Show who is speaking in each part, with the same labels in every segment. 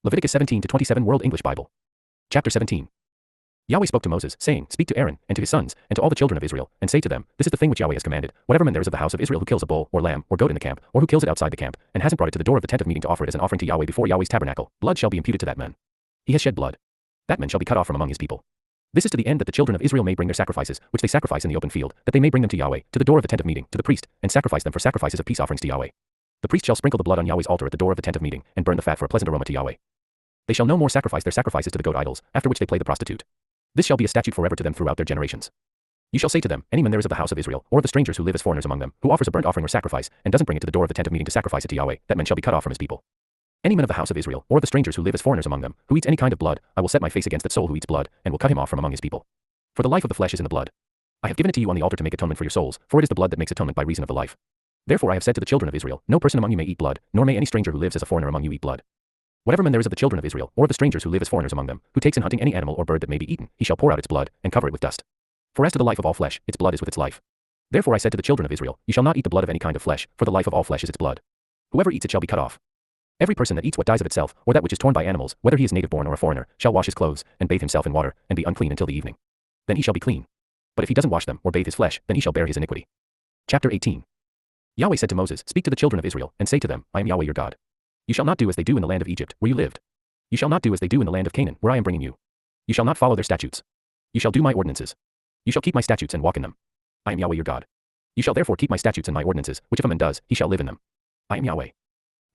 Speaker 1: Leviticus 17 to 27 World English Bible. Chapter 17. Yahweh spoke to Moses, saying, Speak to Aaron, and to his sons, and to all the children of Israel, and say to them, This is the thing which Yahweh has commanded. Whatever man there is of the house of Israel who kills a bull, or lamb, or goat in the camp, or who kills it outside the camp, and hasn't brought it to the door of the tent of meeting to offer it as an offering to Yahweh before Yahweh's tabernacle, blood shall be imputed to that man. He has shed blood. That man shall be cut off from among his people. This is to the end that the children of Israel may bring their sacrifices, which they sacrifice in the open field, that they may bring them to Yahweh, to the door of the tent of meeting, to the priest, and sacrifice them for sacrifices of peace offerings to Yahweh. The priest shall sprinkle the blood on Yahweh's altar at the door of the tent of meeting, and burn the fat for a pleasant aroma to Yahweh. They shall no more sacrifice their sacrifices to the goat idols, after which they play the prostitute. This shall be a statute forever to them throughout their generations. You shall say to them, Any man there is of the house of Israel, or of the strangers who live as foreigners among them, who offers a burnt offering or sacrifice, and doesn't bring it to the door of the tent of meeting to sacrifice it to Yahweh, that man shall be cut off from his people. Any man of the house of Israel, or of the strangers who live as foreigners among them, who eats any kind of blood, I will set my face against that soul who eats blood, and will cut him off from among his people. For the life of the flesh is in the blood. I have given it to you on the altar to make atonement for your souls, for it is the blood that makes atonement by reason of the life. Therefore I have said to the children of Israel, No person among you may eat blood, nor may any stranger who lives as a foreigner among you eat blood. Whatever man there is of the children of Israel, or of the strangers who live as foreigners among them, who takes in hunting any animal or bird that may be eaten, he shall pour out its blood, and cover it with dust. For as to the life of all flesh, its blood is with its life. Therefore I said to the children of Israel, You shall not eat the blood of any kind of flesh, for the life of all flesh is its blood. Whoever eats it shall be cut off. Every person that eats what dies of itself, or that which is torn by animals, whether he is native born or a foreigner, shall wash his clothes, and bathe himself in water, and be unclean until the evening. Then he shall be clean. But if he doesn't wash them, or bathe his flesh, then he shall bear his iniquity. Chapter 18. Yahweh said to Moses, Speak to the children of Israel, and say to them, I am Yahweh your God. You shall not do as they do in the land of Egypt, where you lived. You shall not do as they do in the land of Canaan, where I am bringing you. You shall not follow their statutes. You shall do my ordinances. You shall keep my statutes and walk in them. I am Yahweh your God. You shall therefore keep my statutes and my ordinances, which if a man does, he shall live in them. I am Yahweh.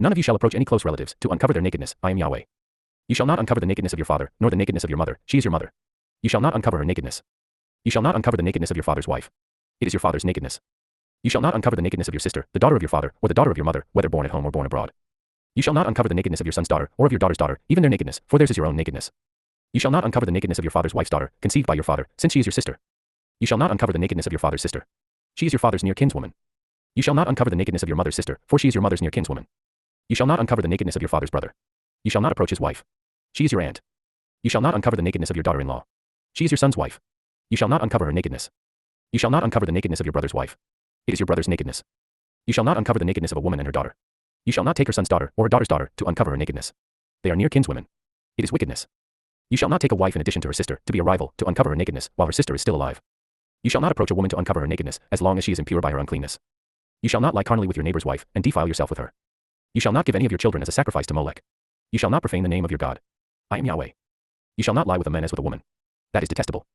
Speaker 1: None of you shall approach any close relatives, to uncover their nakedness, I am Yahweh. You shall not uncover the nakedness of your father, nor the nakedness of your mother, she is your mother. You shall not uncover her nakedness. You shall not uncover the nakedness of your father's wife. It is your father's nakedness. You shall not uncover the nakedness of your sister, the daughter of your father, or the daughter of your mother, whether born at home or born abroad. You shall not uncover the nakedness of your son's daughter, or of your daughter's daughter, even their nakedness, for theirs is your own nakedness. You shall not uncover the nakedness of your father's wife's daughter, conceived by your father, since she is your sister. You shall not uncover the nakedness of your father's sister. She is your father's near kinswoman. You shall not uncover the nakedness of your mother's sister, for she is your mother's near kinswoman. You shall not uncover the nakedness of your father's brother. You shall not approach his wife. She is your aunt. You shall not uncover the nakedness of your daughter-in-law. She is your son's wife. You shall not uncover her nakedness. You shall not uncover the nakedness of your brother's wife. It is your brother's nakedness. You shall not uncover the nakedness of a woman and her daughter. You shall not take her son's daughter, or her daughter's daughter, to uncover her nakedness. They are near kinswomen. It is wickedness. You shall not take a wife in addition to her sister, to be a rival, to uncover her nakedness, while her sister is still alive. You shall not approach a woman to uncover her nakedness, as long as she is impure by her uncleanness. You shall not lie carnally with your neighbor's wife, and defile yourself with her. You shall not give any of your children as a sacrifice to Molech. You shall not profane the name of your God. I am Yahweh. You shall not lie with a man as with a woman. That is detestable.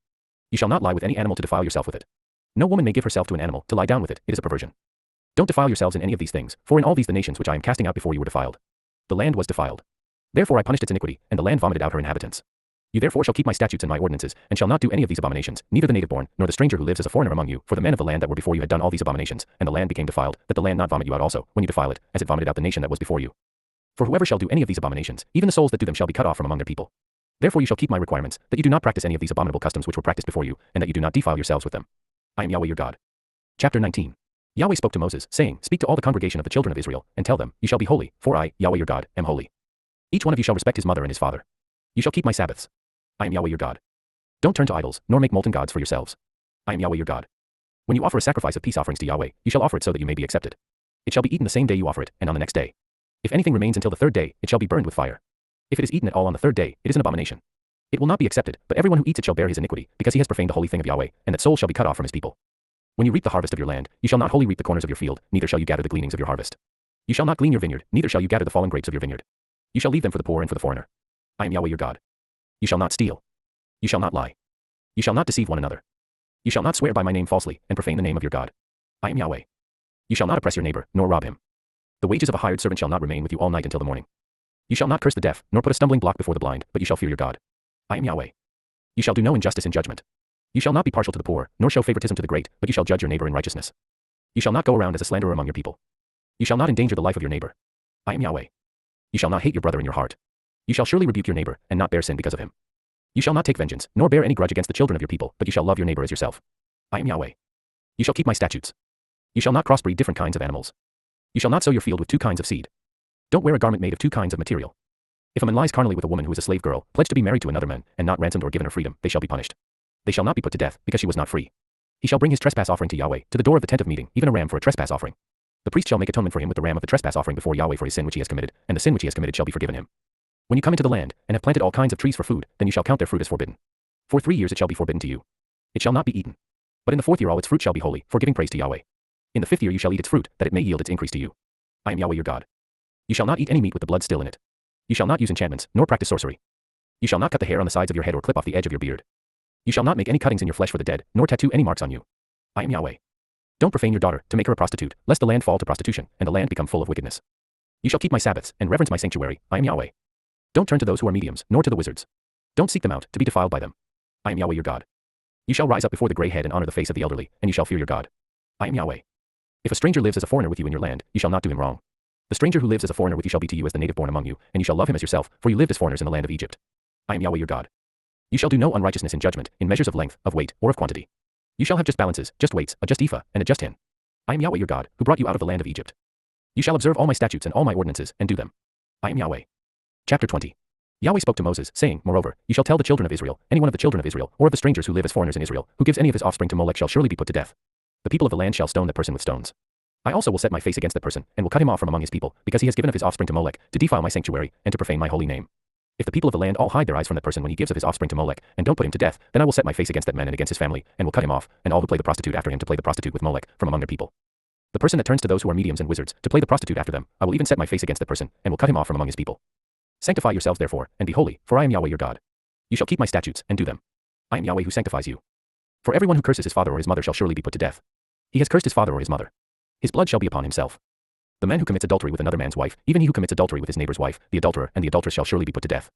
Speaker 1: You shall not lie with any animal to defile yourself with it. No woman may give herself to an animal, to lie down with it, it is a perversion. Don't defile yourselves in any of these things, for in all these the nations which I am casting out before you were defiled. The land was defiled. Therefore I punished its iniquity, and the land vomited out her inhabitants. You therefore shall keep my statutes and my ordinances, and shall not do any of these abominations, neither the native born, nor the stranger who lives as a foreigner among you, for the men of the land that were before you had done all these abominations, and the land became defiled, that the land not vomit you out also, when you defile it, as it vomited out the nation that was before you. For whoever shall do any of these abominations, even the souls that do them shall be cut off from among their people. Therefore you shall keep my requirements, that you do not practice any of these abominable customs which were practiced before you, and that you do not defile yourselves with them. I am Yahweh your God. Chapter 19. Yahweh spoke to Moses, saying, Speak to all the congregation of the children of Israel, and tell them, You shall be holy, for I, Yahweh your God, am holy. Each one of you shall respect his mother and his father. You shall keep my Sabbaths. I am Yahweh your God. Don't turn to idols, nor make molten gods for yourselves. I am Yahweh your God. When you offer a sacrifice of peace offerings to Yahweh, you shall offer it so that you may be accepted. It shall be eaten the same day you offer it, and on the next day. If anything remains until the third day, it shall be burned with fire. If it is eaten at all on the third day, it is an abomination. It will not be accepted, but everyone who eats it shall bear his iniquity, because he has profaned the holy thing of Yahweh, and that soul shall be cut off from his people. When you reap the harvest of your land, you shall not wholly reap the corners of your field, neither shall you gather the gleanings of your harvest. You shall not glean your vineyard, neither shall you gather the fallen grapes of your vineyard. You shall leave them for the poor and for the foreigner. I am Yahweh your God. You shall not steal. You shall not lie. You shall not deceive one another. You shall not swear by my name falsely, and profane the name of your God. I am Yahweh. You shall not oppress your neighbor, nor rob him. The wages of a hired servant shall not remain with you all night until the morning. You shall not curse the deaf, nor put a stumbling block before the blind, but you shall fear your God. I am Yahweh. You shall do no injustice in judgment. You shall not be partial to the poor, nor show favoritism to the great, but you shall judge your neighbor in righteousness. You shall not go around as a slanderer among your people. You shall not endanger the life of your neighbor. I am Yahweh. You shall not hate your brother in your heart. You shall surely rebuke your neighbor, and not bear sin because of him. You shall not take vengeance, nor bear any grudge against the children of your people, but you shall love your neighbor as yourself. I am Yahweh. You shall keep my statutes. You shall not crossbreed different kinds of animals. You shall not sow your field with two kinds of seed. Don't wear a garment made of two kinds of material. If a man lies carnally with a woman who is a slave girl, pledged to be married to another man, and not ransomed or given her freedom, they shall be punished. They shall not be put to death, because she was not free. He shall bring his trespass offering to Yahweh, to the door of the tent of meeting, even a ram for a trespass offering. The priest shall make atonement for him with the ram of the trespass offering before Yahweh for his sin which he has committed, and the sin which he has committed shall be forgiven him. When you come into the land, and have planted all kinds of trees for food, then you shall count their fruit as forbidden. For 3 years it shall be forbidden to you. It shall not be eaten. But in the 4th year all its fruit shall be holy, for giving praise to Yahweh. In the 5th year you shall eat its fruit, that it may yield its increase to you. I am Yahweh your God. You shall not eat any meat with the blood still in it. You shall not use enchantments, nor practice sorcery. You shall not cut the hair on the sides of your head or clip off the edge of your beard. You shall not make any cuttings in your flesh for the dead, nor tattoo any marks on you. I am Yahweh. Don't profane your daughter, to make her a prostitute, lest the land fall to prostitution, and the land become full of wickedness. You shall keep my Sabbaths, and reverence my sanctuary. I am Yahweh. Don't turn to those who are mediums, nor to the wizards. Don't seek them out, to be defiled by them. I am Yahweh your God. You shall rise up before the gray head and honor the face of the elderly, and you shall fear your God. I am Yahweh. If a stranger lives as a foreigner with you in your land, you shall not do him wrong. The stranger who lives as a foreigner with you shall be to you as the native born among you, and you shall love him as yourself, for you lived as foreigners in the land of Egypt. I am Yahweh your God. You shall do no unrighteousness in judgment, in measures of length, of weight, or of quantity. You shall have just balances, just weights, a just ephah, and a just hin. I am Yahweh your God, who brought you out of the land of Egypt. You shall observe all my statutes and all my ordinances, and do them. I am Yahweh. Chapter 20. Yahweh spoke to Moses, saying, Moreover, you shall tell the children of Israel, any one of the children of Israel, or of the strangers who live as foreigners in Israel, who gives any of his offspring to Molech shall surely be put to death. The people of the land shall stone that person with stones. I also will set my face against that person, and will cut him off from among his people, because he has given of his offspring to Molech, to defile my sanctuary, and to profane my holy name. If the people of the land all hide their eyes from that person when he gives of his offspring to Molech, and don't put him to death, then I will set my face against that man and against his family, and will cut him off, and all who play the prostitute after him to play the prostitute with Molech, from among their people. The person that turns to those who are mediums and wizards, to play the prostitute after them, I will even set my face against that person, and will cut him off from among his people. Sanctify yourselves therefore, and be holy, for I am Yahweh your God. You shall keep my statutes, and do them. I am Yahweh who sanctifies you. For everyone who curses his father or his mother shall surely be put to death. He has cursed his father or his mother. His blood shall be upon himself. The man who commits adultery with another man's wife, even he who commits adultery with his neighbor's wife, the adulterer and the adulteress shall surely be put to death.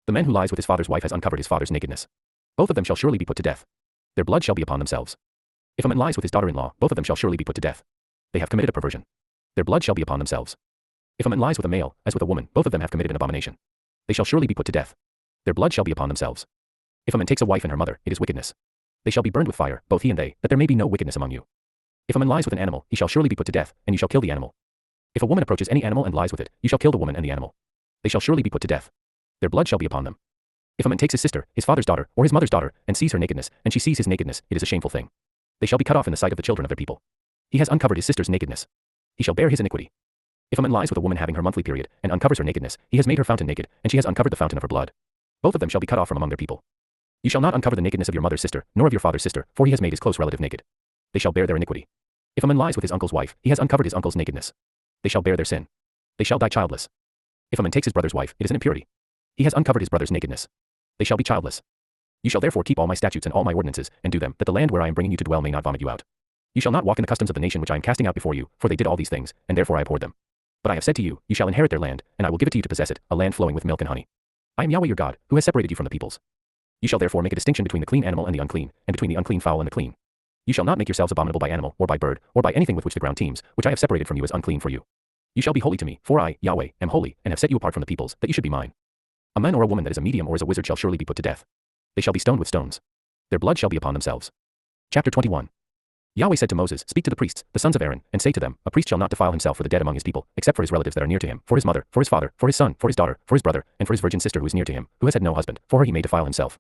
Speaker 1: The man who lies with his father's wife has uncovered his father's nakedness. Both of them shall surely be put to death. Their blood shall be upon themselves. If a man lies with his daughter-in-law, both of them shall surely be put to death. They have committed a perversion. Their blood shall be upon themselves. If a man lies with a male, as with a woman, both of them have committed an abomination. They shall surely be put to death. Their blood shall be upon themselves. If a man takes a wife and her mother, it is wickedness. They shall be burned with fire, both he and they, that there may be no wickedness among you. If a man lies with an animal, he shall surely be put to death, and you shall kill the animal. If a woman approaches any animal and lies with it, you shall kill the woman and the animal. They shall surely be put to death. Their blood shall be upon them. If a man takes his sister, his father's daughter, or his mother's daughter, and sees her nakedness, and she sees his nakedness, it is a shameful thing. They shall be cut off in the sight of the children of their people. He has uncovered his sister's nakedness. He shall bear his iniquity. If a man lies with a woman having her monthly period, and uncovers her nakedness, he has made her fountain naked, and she has uncovered the fountain of her blood. Both of them shall be cut off from among their people. You shall not uncover the nakedness of your mother's sister, nor of your father's sister, for he has made his close relative naked. They shall bear their iniquity. If a man lies with his uncle's wife, he has uncovered his uncle's nakedness. They shall bear their sin. They shall die childless. If a man takes his brother's wife, it is an impurity. He has uncovered his brother's nakedness. They shall be childless. You shall therefore keep all my statutes and all my ordinances, and do them, that the land where I am bringing you to dwell may not vomit you out. You shall not walk in the customs of the nation which I am casting out before you, for they did all these things, and therefore I abhorred them. But I have said to you, you shall inherit their land, and I will give it to you to possess it, a land flowing with milk and honey. I am Yahweh your God, who has separated you from the peoples. You shall therefore make a distinction between the clean animal and the unclean, and between the unclean fowl and the clean. You shall not make yourselves abominable by animal, or by bird, or by anything with which the ground teems, which I have separated from you as unclean for you. You shall be holy to me, for I, Yahweh, am holy, and have set you apart from the peoples, that you should be mine. A man or a woman that is a medium or is a wizard shall surely be put to death. They shall be stoned with stones. Their blood shall be upon themselves. Chapter 21. Yahweh said to Moses, Speak to the priests, the sons of Aaron, and say to them, A priest shall not defile himself for the dead among his people, except for his relatives that are near to him, for his mother, for his father, for his son, for his daughter, for his brother, and for his virgin sister who is near to him, who has had no husband, for her he may defile himself.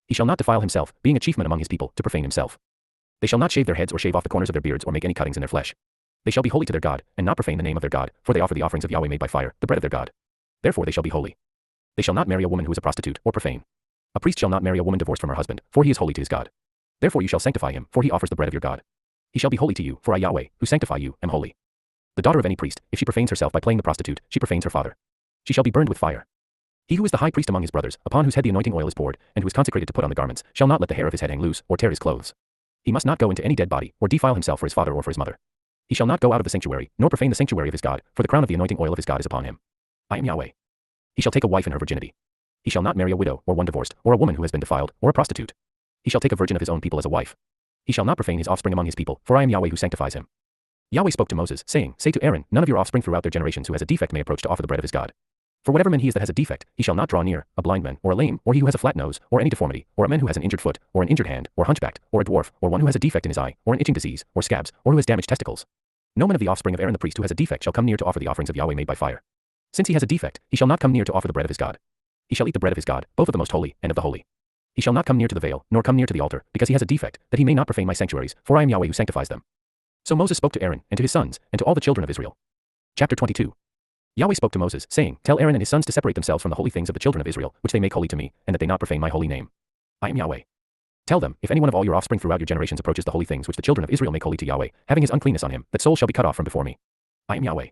Speaker 1: He shall not defile himself, being a chiefman among his people, to profane himself. They shall not shave their heads or shave off the corners of their beards or make any cuttings in their flesh. They shall be holy to their God, and not profane the name of their God, for they offer the offerings of Yahweh made by fire, the bread of their God. Therefore they shall be holy. They shall not marry a woman who is a prostitute, or profane. A priest shall not marry a woman divorced from her husband, for he is holy to his God. Therefore you shall sanctify him, for he offers the bread of your God. He shall be holy to you, for I Yahweh, who sanctify you, am holy. The daughter of any priest, if she profanes herself by playing the prostitute, she profanes her father. She shall be burned with fire. He who is the high priest among his brothers, upon whose head the anointing oil is poured, and who is consecrated to put on the garments, shall not let the hair of his head hang loose, or tear his clothes. He must not go into any dead body, or defile himself for his father or for his mother. He shall not go out of the sanctuary, nor profane the sanctuary of his God, for the crown of the anointing oil of his God is upon him. I am Yahweh. He shall take a wife in her virginity. He shall not marry a widow, or one divorced, or a woman who has been defiled, or a prostitute. He shall take a virgin of his own people as a wife. He shall not profane his offspring among his people, for I am Yahweh who sanctifies him. Yahweh spoke to Moses, saying, Say to Aaron, None of your offspring throughout their generations who has a defect may approach to offer the bread of his God. For whatever man he is that has a defect, he shall not draw near, a blind man, or a lame, or he who has a flat nose, or any deformity, or a man who has an injured foot, or an injured hand, or hunchbacked, or a dwarf, or one who has a defect in his eye, or an itching disease, or scabs, or who has damaged testicles. No man of the offspring of Aaron the priest who has a defect shall come near to offer the offerings of Yahweh made by fire. Since he has a defect, he shall not come near to offer the bread of his God. He shall eat the bread of his God, both of the most holy, and of the holy. He shall not come near to the veil, nor come near to the altar, because he has a defect, that he may not profane my sanctuaries, for I am Yahweh who sanctifies them. So Moses spoke to Aaron, and to his sons, and to all the children of Israel. Chapter 22. Yahweh spoke to Moses, saying, Tell Aaron and his sons to separate themselves from the holy things of the children of Israel, which they make holy to me, and that they not profane my holy name. I am Yahweh. Tell them, if any one of all your offspring throughout your generations approaches the holy things which the children of Israel make holy to Yahweh, having his uncleanness on him, that soul shall be cut off from before me. I am Yahweh.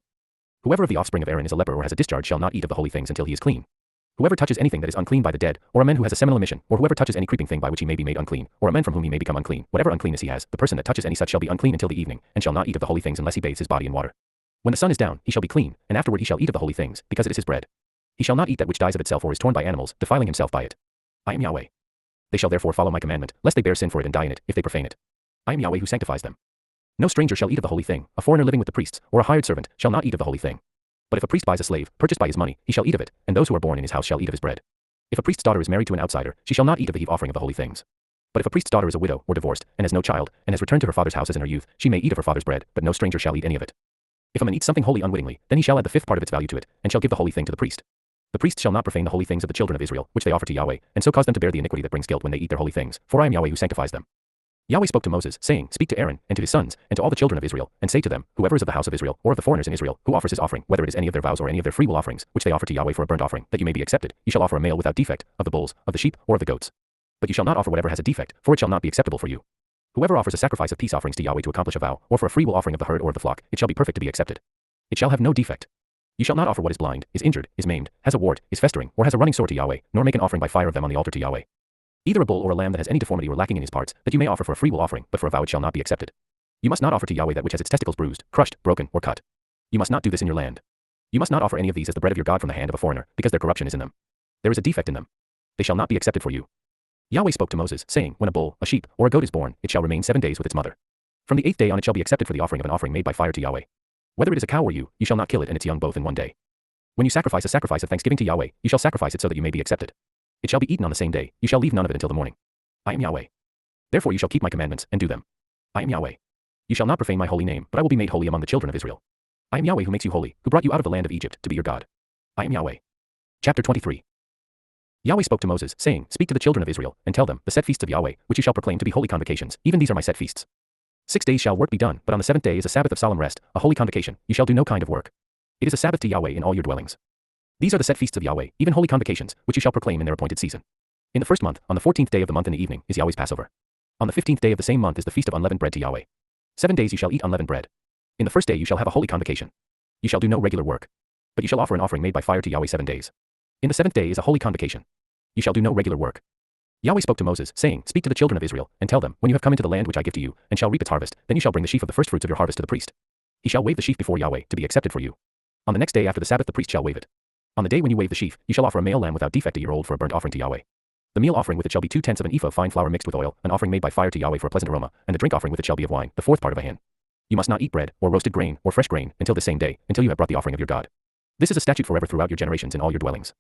Speaker 1: Whoever of the offspring of Aaron is a leper or has a discharge shall not eat of the holy things until he is clean. Whoever touches anything that is unclean by the dead, or a man who has a seminal emission, or whoever touches any creeping thing by which he may be made unclean, or a man from whom he may become unclean, whatever uncleanness he has, the person that touches any such shall be unclean until the evening, and shall not eat of the holy things unless he bathes his body in water. When the sun is down, he shall be clean, and afterward he shall eat of the holy things, because it is his bread. He shall not eat that which dies of itself or is torn by animals, defiling himself by it. I am Yahweh. They shall therefore follow my commandment, lest they bear sin for it and die in it, if they profane it. I am Yahweh who sanctifies them. No stranger shall eat of the holy thing, a foreigner living with the priests, or a hired servant, shall not eat of the holy thing. But if a priest buys a slave, purchased by his money, he shall eat of it, and those who are born in his house shall eat of his bread. If a priest's daughter is married to an outsider, she shall not eat of the heave offering of the holy things. But if a priest's daughter is a widow, or divorced, and has no child, and has returned to her father's house as in her youth, she may eat of her father's bread, but no stranger shall eat any of it. If a man eats something holy unwittingly, then he shall add the fifth part of its value to it, and shall give the holy thing to the priest. The priest shall not profane the holy things of the children of Israel, which they offer to Yahweh, and so cause them to bear the iniquity that brings guilt when they eat their holy things, for I am Yahweh who sanctifies them. Yahweh spoke to Moses, saying, Speak to Aaron, and to his sons, and to all the children of Israel, and say to them, Whoever is of the house of Israel, or of the foreigners in Israel, who offers his offering, whether it is any of their vows or any of their freewill offerings, which they offer to Yahweh for a burnt offering, that you may be accepted, you shall offer a male without defect, of the bulls, of the sheep, or of the goats. But you shall not offer whatever has a defect, for it shall not be acceptable for you. Whoever offers a sacrifice of peace offerings to Yahweh to accomplish a vow, or for a freewill offering of the herd or of the flock, it shall be perfect to be accepted. It shall have no defect. You shall not offer what is blind, is injured, is maimed, has a wart, is festering, or has a running sore to Yahweh, nor make an offering by fire of them on the altar to Yahweh. Either a bull or a lamb that has any deformity or lacking in his parts, that you may offer for a freewill offering, but for a vow it shall not be accepted. You must not offer to Yahweh that which has its testicles bruised, crushed, broken, or cut. You must not do this in your land. You must not offer any of these as the bread of your God from the hand of a foreigner, because their corruption is in them. There is a defect in them. They shall not be accepted for you. Yahweh spoke to Moses, saying, When a bull, a sheep, or a goat is born, it shall remain 7 days with its mother. From the 8th day on it shall be accepted for the offering of an offering made by fire to Yahweh. Whether it is a cow or you shall not kill it and its young both in 1 day. When you sacrifice a sacrifice of thanksgiving to Yahweh, you shall sacrifice it so that you may be accepted. It shall be eaten on the same day, you shall leave none of it until the morning. I am Yahweh. Therefore you shall keep my commandments, and do them. I am Yahweh. You shall not profane my holy name, but I will be made holy among the children of Israel. I am Yahweh who makes you holy, who brought you out of the land of Egypt, to be your God. I am Yahweh. Chapter 23. Yahweh spoke to Moses, saying, Speak to the children of Israel, and tell them, The set feasts of Yahweh, which you shall proclaim to be holy convocations, even these are my set feasts. 6 days shall work be done, but on the 7th day is a Sabbath of solemn rest, a holy convocation, you shall do no kind of work. It is a Sabbath to Yahweh in all your dwellings. These are the set feasts of Yahweh, even holy convocations, which you shall proclaim in their appointed season. In the first month, on the 14th day of the month in the evening, is Yahweh's Passover. On the 15th day of the same month is the feast of unleavened bread to Yahweh. 7 days you shall eat unleavened bread. In the first day you shall have a holy convocation. You shall do no regular work. But you shall offer an offering made by fire to Yahweh 7 days. In the 7th day is a holy convocation. You shall do no regular work. Yahweh spoke to Moses, saying, Speak to the children of Israel, and tell them, When you have come into the land which I give to you, and shall reap its harvest, then you shall bring the sheaf of the firstfruits of your harvest to the priest. He shall wave the sheaf before Yahweh, to be accepted for you. On the next day after the Sabbath the priest shall wave it. On the day when you wave the sheaf, you shall offer a male lamb without defect a year old for a burnt offering to Yahweh. The meal offering with it shall be 2/10 of an ephah of fine flour mixed with oil, an offering made by fire to Yahweh for a pleasant aroma, and the drink offering with it shall be of wine, the 4th part of a hin. You must not eat bread, or roasted grain, or fresh grain, until the same day, until you have brought the offering of your God. This is a statute forever throughout your generations in all your dwellings.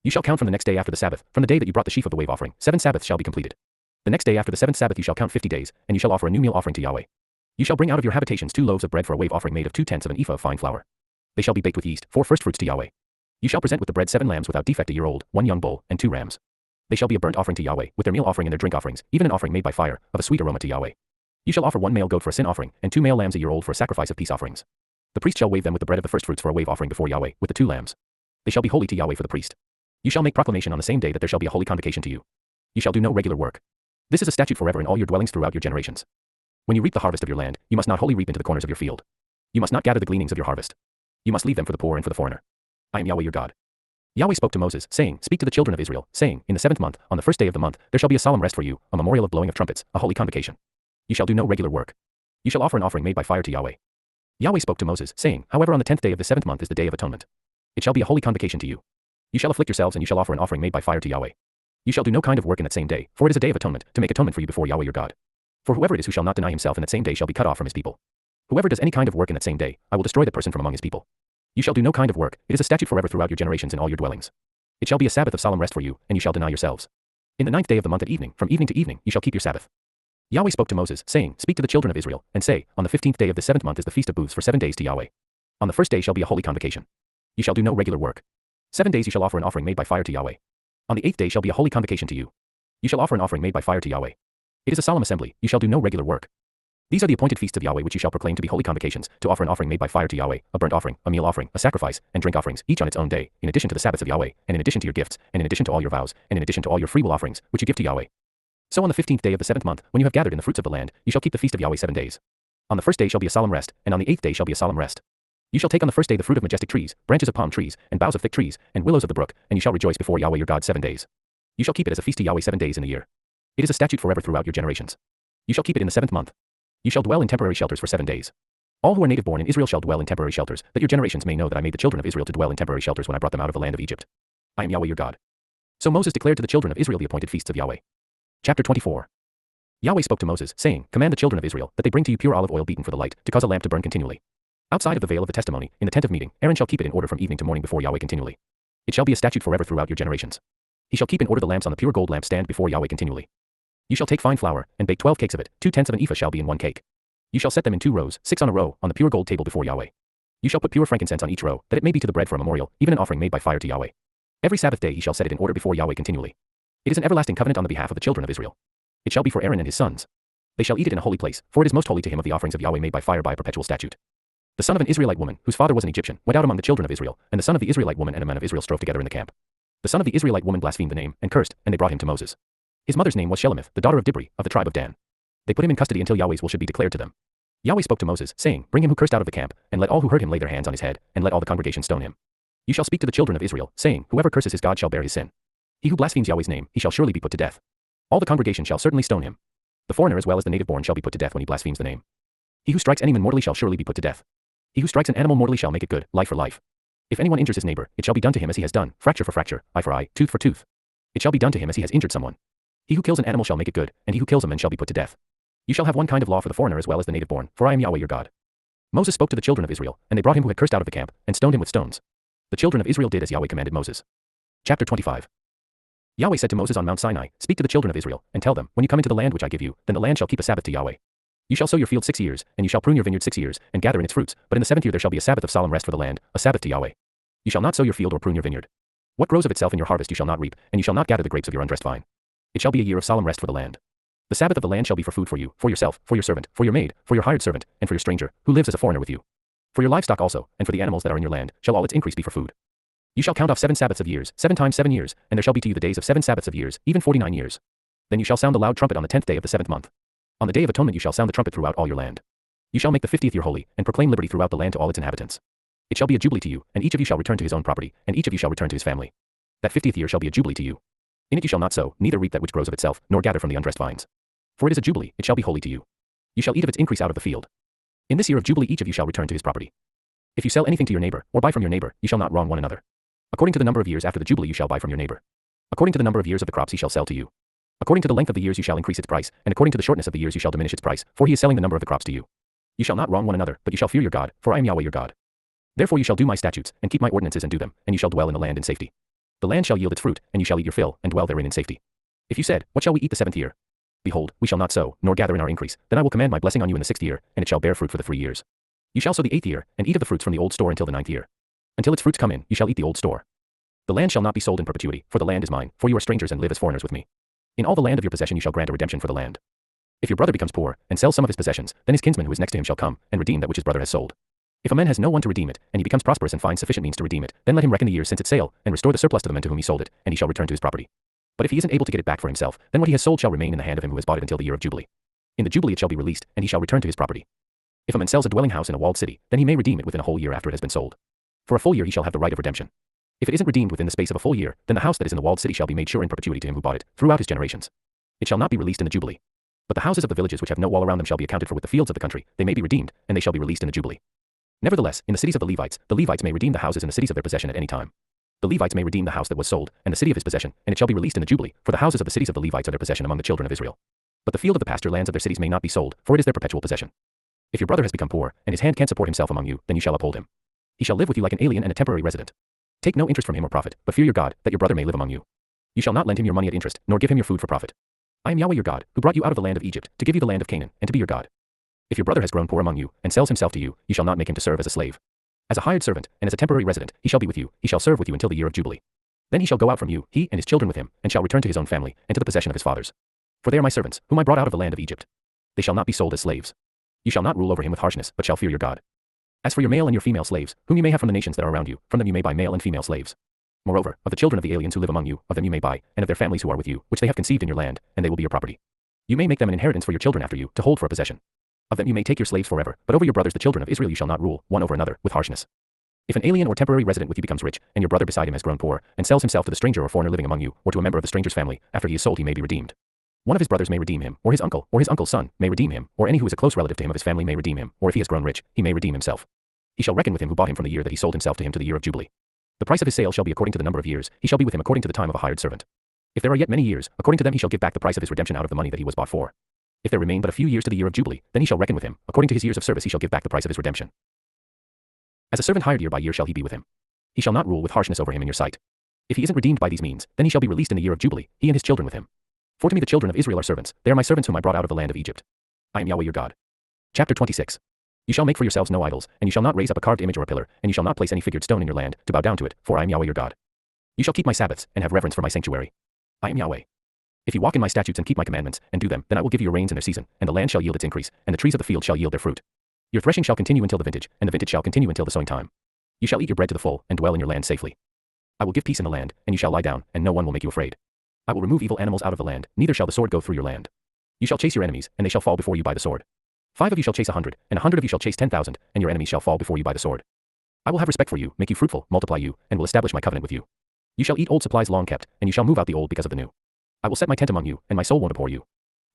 Speaker 1: You shall count from the next day after the Sabbath, from the day that you brought the sheaf of the wave offering, 7 Sabbaths shall be completed. The next day after the 7th Sabbath you shall count 50 days, and you shall offer a new meal offering to Yahweh. You shall bring out of your habitations 2 loaves of bread for a wave offering made of 2/10 of an ephah of fine flour. They shall be baked with yeast, 4 firstfruits to Yahweh. You shall present with the bread 7 lambs without defect a year old, 1 young bull, and 2 rams. They shall be a burnt offering to Yahweh, with their meal offering and their drink offerings, even an offering made by fire, of a sweet aroma to Yahweh. You shall offer 1 male goat for a sin offering, and 2 male lambs a year old for a sacrifice of peace offerings. The priest shall wave them with the bread of the firstfruits for a wave offering before Yahweh, with the 2 lambs. They shall be holy to Yahweh for the priest. You shall make proclamation on the same day that there shall be a holy convocation to you. You shall do no regular work. This is a statute forever in all your dwellings throughout your generations. When you reap the harvest of your land, you must not wholly reap into the corners of your field. You must not gather the gleanings of your harvest. You must leave them for the poor and for the foreigner. I am Yahweh your God. Yahweh spoke to Moses, saying, Speak to the children of Israel, saying, In the 7th month, on the 1st day of the month, there shall be a solemn rest for you, a memorial of blowing of trumpets, a holy convocation. You shall do no regular work. You shall offer an offering made by fire to Yahweh. Yahweh spoke to Moses, saying, However on the 10th day of the 7th month is the day of atonement. It shall be a holy convocation to you. You shall afflict yourselves and you shall offer an offering made by fire to Yahweh. You shall do no kind of work in that same day, for it is a day of atonement, to make atonement for you before Yahweh your God. For whoever it is who shall not deny himself in that same day shall be cut off from his people. Whoever does any kind of work in that same day, I will destroy that person from among his people. You shall do no kind of work, it is a statute forever throughout your generations in all your dwellings. It shall be a Sabbath of solemn rest for you, and you shall deny yourselves. In the 9th day of the month at evening, from evening to evening, you shall keep your Sabbath. Yahweh spoke to Moses, saying, Speak to the children of Israel, and say, On the 15th day of the 7th month is the feast of booths for 7 days to Yahweh. On the 1st day shall be a holy convocation. You shall do no regular work. 7 days you shall offer an offering made by fire to Yahweh. On the 8th day shall be a holy convocation to you. You shall offer an offering made by fire to Yahweh. It is a solemn assembly, you shall do no regular work. These are the appointed feasts of Yahweh which you shall proclaim to be holy convocations, to offer an offering made by fire to Yahweh, a burnt offering, a meal offering, a sacrifice, and drink offerings, each on its own day, in addition to the Sabbaths of Yahweh, and in addition to your gifts, and in addition to all your vows, and in addition to all your freewill offerings, which you give to Yahweh. So on the 15th day of the 7th month, when you have gathered in the fruits of the land, you shall keep the feast of Yahweh 7 days. On the first day shall be a solemn rest, and on the 8th day shall be a solemn rest. You shall take on the first day the fruit of majestic trees, branches of palm trees, and boughs of thick trees, and willows of the brook, and you shall rejoice before Yahweh your God 7 days. You shall keep it as a feast to Yahweh 7 days in the year. It is a statute forever throughout your generations. You shall keep it in the 7th month. You shall dwell in temporary shelters for 7 days. All who are native born in Israel shall dwell in temporary shelters, that your generations may know that I made the children of Israel to dwell in temporary shelters when I brought them out of the land of Egypt. I am Yahweh your God. So Moses declared to the children of Israel the appointed feasts of Yahweh. Chapter 24. Yahweh spoke to Moses, saying, Command the children of Israel that they bring to you pure olive oil beaten for the light, to cause a lamp to burn continually. Outside of the veil of the testimony, in the tent of meeting, Aaron shall keep it in order from evening to morning before Yahweh continually. It shall be a statute forever throughout your generations. He shall keep in order the lamps on the pure gold lampstand before Yahweh continually. You shall take fine flour, and bake 12 cakes of it, 2/10 of an ephah shall be in one cake. You shall set them in 2 rows, 6 on a row, on the pure gold table before Yahweh. You shall put pure frankincense on each row, that it may be to the bread for a memorial, even an offering made by fire to Yahweh. Every Sabbath day he shall set it in order before Yahweh continually. It is an everlasting covenant on the behalf of the children of Israel. It shall be for Aaron and his sons. They shall eat it in a holy place, for it is most holy to him of the offerings of Yahweh made by fire by a perpetual statute. The son of an Israelite woman, whose father was an Egyptian, went out among the children of Israel, and the son of the Israelite woman and a man of Israel strove together in the camp. The son of the Israelite woman blasphemed the name, and cursed, and they brought him to Moses. His mother's name was Shelemith, the daughter of Dibri, of the tribe of Dan. They put him in custody until Yahweh's will should be declared to them. Yahweh spoke to Moses, saying, Bring him who cursed out of the camp, and let all who heard him lay their hands on his head, and let all the congregation stone him. You shall speak to the children of Israel, saying, Whoever curses his God shall bear his sin. He who blasphemes Yahweh's name, he shall surely be put to death. All the congregation shall certainly stone him. The foreigner as well as the native born shall be put to death when he blasphemes the name. He who strikes any man mortally shall surely be put to death. He who strikes an animal mortally shall make it good, life for life. If anyone injures his neighbor, it shall be done to him as he has done, fracture for fracture, eye for eye, tooth for tooth. It shall be done to him as he has injured someone. He who kills an animal shall make it good, and he who kills a man shall be put to death. You shall have one kind of law for the foreigner as well as the native born, for I am Yahweh your God. Moses spoke to the children of Israel, and they brought him who had cursed out of the camp, and stoned him with stones. The children of Israel did as Yahweh commanded Moses. Chapter 25. Yahweh said to Moses on Mount Sinai, Speak to the children of Israel, and tell them, When you come into the land which I give you, then the land shall keep a Sabbath to Yahweh. You shall sow your field 6 years, and you shall prune your vineyard 6 years, and gather in its fruits, but in the 7th year there shall be a Sabbath of solemn rest for the land, a Sabbath to Yahweh. You shall not sow your field or prune your vineyard. What grows of itself in your harvest you shall not reap, and you shall not gather the grapes of your undressed vine. It shall be a year of solemn rest for the land. The Sabbath of the land shall be for food for you, for yourself, for your servant, for your maid, for your hired servant, and for your stranger, who lives as a foreigner with you. For your livestock also, and for the animals that are in your land, shall all its increase be for food. You shall count off 7 Sabbaths of years, 7 times 7 years, and there shall be to you the days of 7 Sabbaths of years, even 49 years. Then you shall sound the loud trumpet on the 10th day of the 7th month. On the day of atonement you shall sound the trumpet throughout all your land. You shall make the 50th year holy, and proclaim liberty throughout the land to all its inhabitants. It shall be a jubilee to you, and each of you shall return to his own property, and each of you shall return to his family. That 50th year shall be a jubilee to you. In it you shall not sow, neither reap that which grows of itself, nor gather from the undressed vines. For it is a jubilee, it shall be holy to you. You shall eat of its increase out of the field. In this year of jubilee each of you shall return to his property. If you sell anything to your neighbor, or buy from your neighbor, you shall not wrong one another. According to the number of years after the jubilee you shall buy from your neighbor. According to the number of years of the crops he shall sell to you. According to the length of the years you shall increase its price, and according to the shortness of the years you shall diminish its price, for he is selling the number of the crops to you. You shall not wrong one another, but you shall fear your God, for I am Yahweh your God. Therefore you shall do my statutes, and keep my ordinances and do them, and you shall dwell in the land in safety. The land shall yield its fruit, and you shall eat your fill, and dwell therein in safety. If you said, What shall we eat the 7th year? Behold, we shall not sow, nor gather in our increase, then I will command my blessing on you in the 6th year, and it shall bear fruit for the 3 years. You shall sow the 8th year, and eat of the fruits from the old store until the 9th year. Until its fruits come in, you shall eat the old store. The land shall not be sold in perpetuity, for the land is mine, for you are strangers and live as foreigners with me. In all the land of your possession you shall grant a redemption for the land. If your brother becomes poor, and sells some of his possessions, then his kinsman who is next to him shall come, and redeem that which his brother has sold. If a man has no one to redeem it, and he becomes prosperous and finds sufficient means to redeem it, then let him reckon the years since its sale, and restore the surplus to the men to whom he sold it, and he shall return to his property. But if he isn't able to get it back for himself, then what he has sold shall remain in the hand of him who has bought it until the year of Jubilee. In the Jubilee it shall be released, and he shall return to his property. If a man sells a dwelling house in a walled city, then he may redeem it within a whole year after it has been sold. For a full year he shall have the right of redemption. If it isn't redeemed within the space of a full year, then the house that is in the walled city shall be made sure in perpetuity to him who bought it, throughout his generations. It shall not be released in the Jubilee. But the houses of the villages which have no wall around them shall be accounted for with the fields of the country, they may be redeemed, and they shall be released in the Jubilee. Nevertheless, in the cities of the Levites may redeem the houses in the cities of their possession at any time. The Levites may redeem the house that was sold, and the city of his possession, and it shall be released in the Jubilee, for the houses of the cities of the Levites are their possession among the children of Israel. But the field of the pasture lands of their cities may not be sold, for it is their perpetual possession. If your brother has become poor, and his hand can't support himself among you, then you shall uphold him. He shall live with you like an alien and a temporary resident. Take no interest from him or profit, but fear your God, that your brother may live among you. You shall not lend him your money at interest, nor give him your food for profit. I am Yahweh your God, who brought you out of the land of Egypt, to give you the land of Canaan, and to be your God. If your brother has grown poor among you, and sells himself to you, you shall not make him to serve as a slave. As a hired servant, and as a temporary resident, he shall be with you, he shall serve with you until the year of Jubilee. Then he shall go out from you, he and his children with him, and shall return to his own family, and to the possession of his fathers. For they are my servants, whom I brought out of the land of Egypt. They shall not be sold as slaves. You shall not rule over him with harshness, but shall fear your God. As for your male and your female slaves, whom you may have from the nations that are around you, from them you may buy male and female slaves. Moreover, of the children of the aliens who live among you, of them you may buy, and of their families who are with you, which they have conceived in your land, and they will be your property. You may make them an inheritance for your children after you, to hold for a possession. Of them you may take your slaves forever, but over your brothers the children of Israel you shall not rule, one over another, with harshness. If an alien or temporary resident with you becomes rich, and your brother beside him has grown poor, and sells himself to the stranger or foreigner living among you, or to a member of the stranger's family, after he is sold he may be redeemed. One of his brothers may redeem him, or his uncle's son, may redeem him, or any who is a close relative to him of his family may redeem him, or if he has grown rich, he may redeem himself. He shall reckon with him who bought him from the year that he sold himself to him to the year of Jubilee. The price of his sale shall be according to the number of years, he shall be with him according to the time of a hired servant. If there are yet many years, according to them he shall give back the price of his redemption out of the money that he was bought for. If there remain but a few years to the year of Jubilee, then he shall reckon with him, according to his years of service he shall give back the price of his redemption. As a servant hired year by year shall he be with him. He shall not rule with harshness over him in your sight. If he isn't redeemed by these means, then he shall be released in the year of Jubilee, he and his children with him. For to me the children of Israel are servants, they are my servants whom I brought out of the land of Egypt. I am Yahweh your God. Chapter 26. You shall make for yourselves no idols, and you shall not raise up a carved image or a pillar, and you shall not place any figured stone in your land, to bow down to it, for I am Yahweh your God. You shall keep my Sabbaths, and have reverence for my sanctuary. I am Yahweh. If you walk in my statutes and keep my commandments, and do them, then I will give you rains in their season, and the land shall yield its increase, and the trees of the field shall yield their fruit. Your threshing shall continue until the vintage, and the vintage shall continue until the sowing time. You shall eat your bread to the full, and dwell in your land safely. I will give peace in the land, and you shall lie down, and no one will make you afraid. I will remove evil animals out of the land, neither shall the sword go through your land. You shall chase your enemies, and they shall fall before you by the sword. 5 of you shall chase 100, and 100 of you shall chase 10,000, and your enemies shall fall before you by the sword. I will have respect for you, make you fruitful, multiply you, and will establish my covenant with you. You shall eat old supplies long kept, and you shall move out the old because of the new. I will set my tent among you, and my soul won't abhor you.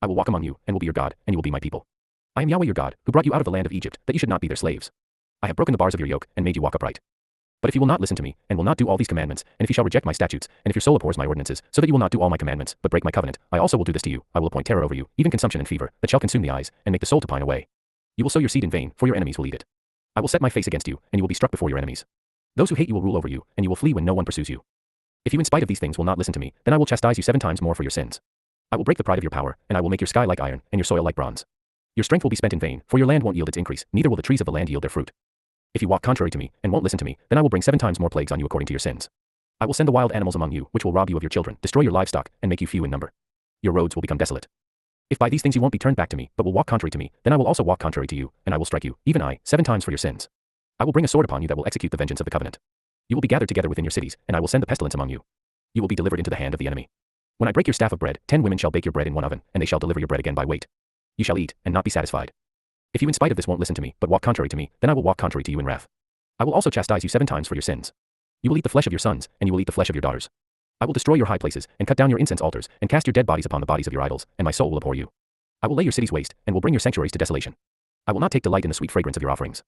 Speaker 1: I will walk among you, and will be your God, and you will be my people. I am Yahweh your God, who brought you out of the land of Egypt, that you should not be their slaves. I have broken the bars of your yoke, and made you walk upright. But if you will not listen to me, and will not do all these commandments, and if you shall reject my statutes, and if your soul abhors my ordinances, so that you will not do all my commandments, but break my covenant, I also will do this to you, I will appoint terror over you, even consumption and fever, that shall consume the eyes, and make the soul to pine away. You will sow your seed in vain, for your enemies will eat it. I will set my face against you, and you will be struck before your enemies. Those who hate you will rule over you, and you will flee when no one pursues you. If you in spite of these things will not listen to me, then I will chastise you 7 times more for your sins. I will break the pride of your power, and I will make your sky like iron, and your soil like bronze. Your strength will be spent in vain, for your land won't yield its increase, neither will the trees of the land yield their fruit. If you walk contrary to me, and won't listen to me, then I will bring 7 times more plagues on you according to your sins. I will send the wild animals among you, which will rob you of your children, destroy your livestock, and make you few in number. Your roads will become desolate. If by these things you won't be turned back to me, but will walk contrary to me, then I will also walk contrary to you, and I will strike you, even I, 7 times for your sins. I will bring a sword upon you that will execute the vengeance of the covenant. You will be gathered together within your cities, and I will send the pestilence among you. You will be delivered into the hand of the enemy. When I break your staff of bread, 10 women shall bake your bread in one oven, and they shall deliver your bread again by weight. You shall eat, and not be satisfied. If you in spite of this won't listen to me, but walk contrary to me, then I will walk contrary to you in wrath. I will also chastise you 7 times for your sins. You will eat the flesh of your sons, and you will eat the flesh of your daughters. I will destroy your high places, and cut down your incense altars, and cast your dead bodies upon the bodies of your idols, and my soul will abhor you. I will lay your cities waste, and will bring your sanctuaries to desolation. I will not take delight in the sweet fragrance of your offerings.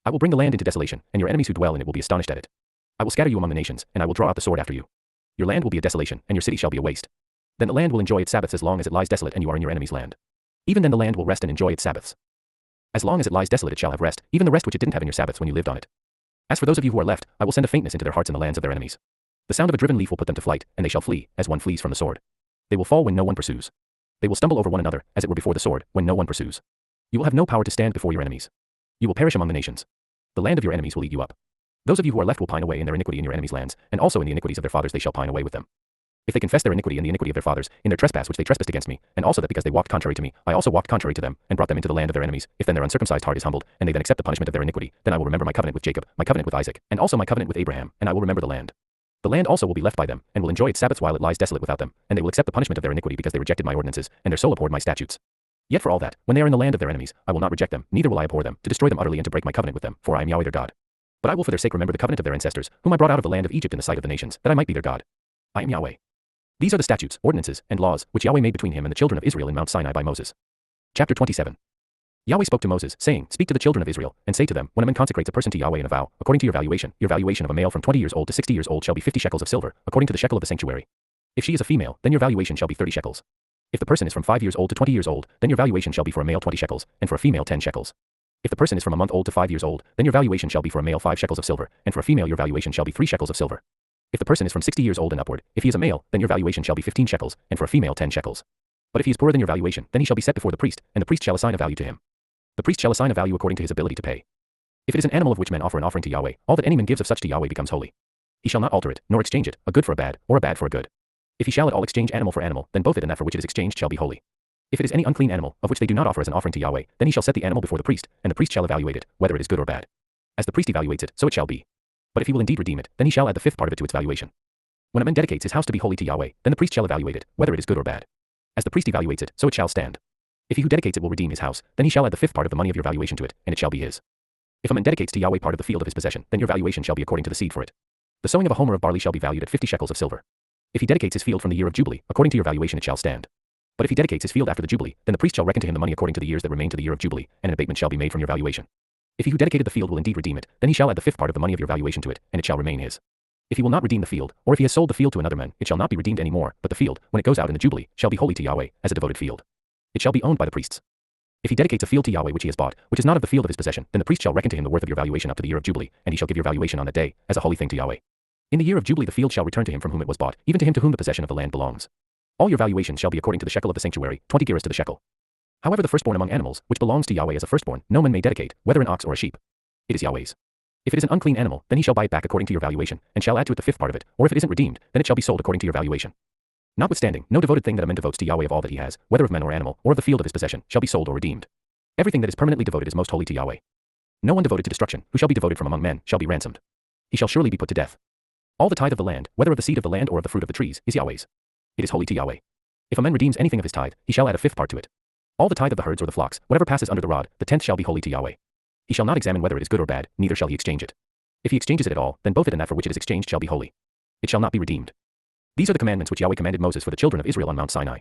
Speaker 1: I will bring the land into desolation, and your enemies who dwell in it will be astonished at it. I will scatter you among the nations, and I will draw out the sword after you. Your land will be a desolation, and your city shall be a waste. Then the land will enjoy its Sabbaths as long as it lies desolate and you are in your enemy's land. Even then the land will rest and enjoy its Sabbaths. As long as it lies desolate it shall have rest, even the rest which it didn't have in your Sabbaths when you lived on it. As for those of you who are left, I will send a faintness into their hearts in the lands of their enemies. The sound of a driven leaf will put them to flight, and they shall flee, as one flees from the sword. They will fall when no one pursues. They will stumble over one another, as it were before the sword, when no one pursues. You will have no power to stand before your enemies. You will perish among the nations. The land of your enemies will eat you up. Those of you who are left will pine away in their iniquity in your enemies' lands, and also in the iniquities of their fathers they shall pine away with them. If they confess their iniquity and the iniquity of their fathers, in their trespass which they trespassed against me, and also that because they walked contrary to me, I also walked contrary to them, and brought them into the land of their enemies, if then their uncircumcised heart is humbled, and they then accept the punishment of their iniquity, then I will remember my covenant with Jacob, my covenant with Isaac, and also my covenant with Abraham, and I will remember the land. The land also will be left by them, and will enjoy its Sabbaths while it lies desolate without them, and they will accept the punishment of their iniquity because they rejected my ordinances, and their soul abhorred my statutes. Yet for all that, when they are in the land of their enemies, I will not reject them, neither will I abhor them, to destroy them utterly and to break my covenant with them, for I am Yahweh their God. But I will for their sake remember the covenant of their ancestors, whom I brought out of the land of Egypt in the sight of the nations, that I might be their God. I am Yahweh. These are the statutes, ordinances, and laws, which Yahweh made between him and the children of Israel in Mount Sinai by Moses. Chapter 27. Yahweh spoke to Moses, saying, Speak to the children of Israel, and say to them, When a man consecrates a person to Yahweh in a vow, according to your valuation of a male from 20 years old to 60 years old shall be 50 shekels of silver, according to the shekel of the sanctuary. If she is a female, then your valuation shall be 30 shekels. If the person is from 5 years old to 20 years old, then your valuation shall be for a male 20 shekels, and for a female 10 shekels. If the person is from a month old to 5 years old, then your valuation shall be for a male 5 shekels of silver, and for a female your valuation shall be 3 shekels of silver. If the person is from 60 years old and upward, if he is a male, then your valuation shall be 15 shekels, and for a female 10 shekels. But if he is poorer than your valuation, then he shall be set before the priest, and the priest shall assign a value to him. The priest shall assign a value according to his ability to pay. If it is an animal of which men offer an offering to Yahweh, all that any man gives of such to Yahweh becomes holy. He shall not alter it, nor exchange it, a good for a bad, or a bad for a good. If he shall at all exchange animal for animal, then both it and that for which it is exchanged shall be holy. If it is any unclean animal, of which they do not offer as an offering to Yahweh, then he shall set the animal before the priest, and the priest shall evaluate it, whether it is good or bad. As the priest evaluates it, so it shall be. But if he will indeed redeem it, then he shall add the fifth part of it to its valuation. When a man dedicates his house to be holy to Yahweh, then the priest shall evaluate it, whether it is good or bad. As the priest evaluates it, so it shall stand. If he who dedicates it will redeem his house, then he shall add the fifth part of the money of your valuation to it, and it shall be his. If a man dedicates to Yahweh part of the field of his possession, then your valuation shall be according to the seed for it. The sowing of a homer of barley shall be valued at 50 shekels of silver. If he dedicates his field from the year of Jubilee, according to your valuation it shall stand. But if he dedicates his field after the Jubilee, then the priest shall reckon to him the money according to the years that remain to the year of Jubilee, and an abatement shall be made from your valuation. If he who dedicated the field will indeed redeem it, then he shall add the fifth part of the money of your valuation to it, and it shall remain his. If he will not redeem the field, or if he has sold the field to another man, it shall not be redeemed any more, but the field, when it goes out in the Jubilee, shall be holy to Yahweh, as a devoted field. It shall be owned by the priests. If he dedicates a field to Yahweh which he has bought, which is not of the field of his possession, then the priest shall reckon to him the worth of your valuation up to the year of Jubilee, and he shall give your valuation on that day, as a holy thing to Yahweh. In the year of Jubilee the field shall return to him from whom it was bought, even to him to whom the possession of the land belongs. All your valuations shall be according to the shekel of the sanctuary, 20 gerahs to the shekel. However, the firstborn among animals, which belongs to Yahweh as a firstborn, no man may dedicate, whether an ox or a sheep. It is Yahweh's. If it is an unclean animal, then he shall buy it back according to your valuation, and shall add to it the fifth part of it, or if it isn't redeemed, then it shall be sold according to your valuation. Notwithstanding, no devoted thing that a man devotes to Yahweh of all that he has, whether of man or animal, or of the field of his possession, shall be sold or redeemed. Everything that is permanently devoted is most holy to Yahweh. No one devoted to destruction, who shall be devoted from among men, shall be ransomed. He shall surely be put to death. All the tithe of the land, whether of the seed of the land or of the fruit of the trees, is Yahweh's. It is holy to Yahweh. If a man redeems anything of his tithe, he shall add a fifth part to it. All the tithe of the herds or the flocks, whatever passes under the rod, the tenth shall be holy to Yahweh. He shall not examine whether it is good or bad, neither shall he exchange it. If he exchanges it at all, then both it and that for which it is exchanged shall be holy. It shall not be redeemed. These are the commandments which Yahweh commanded Moses for the children of Israel on Mount Sinai.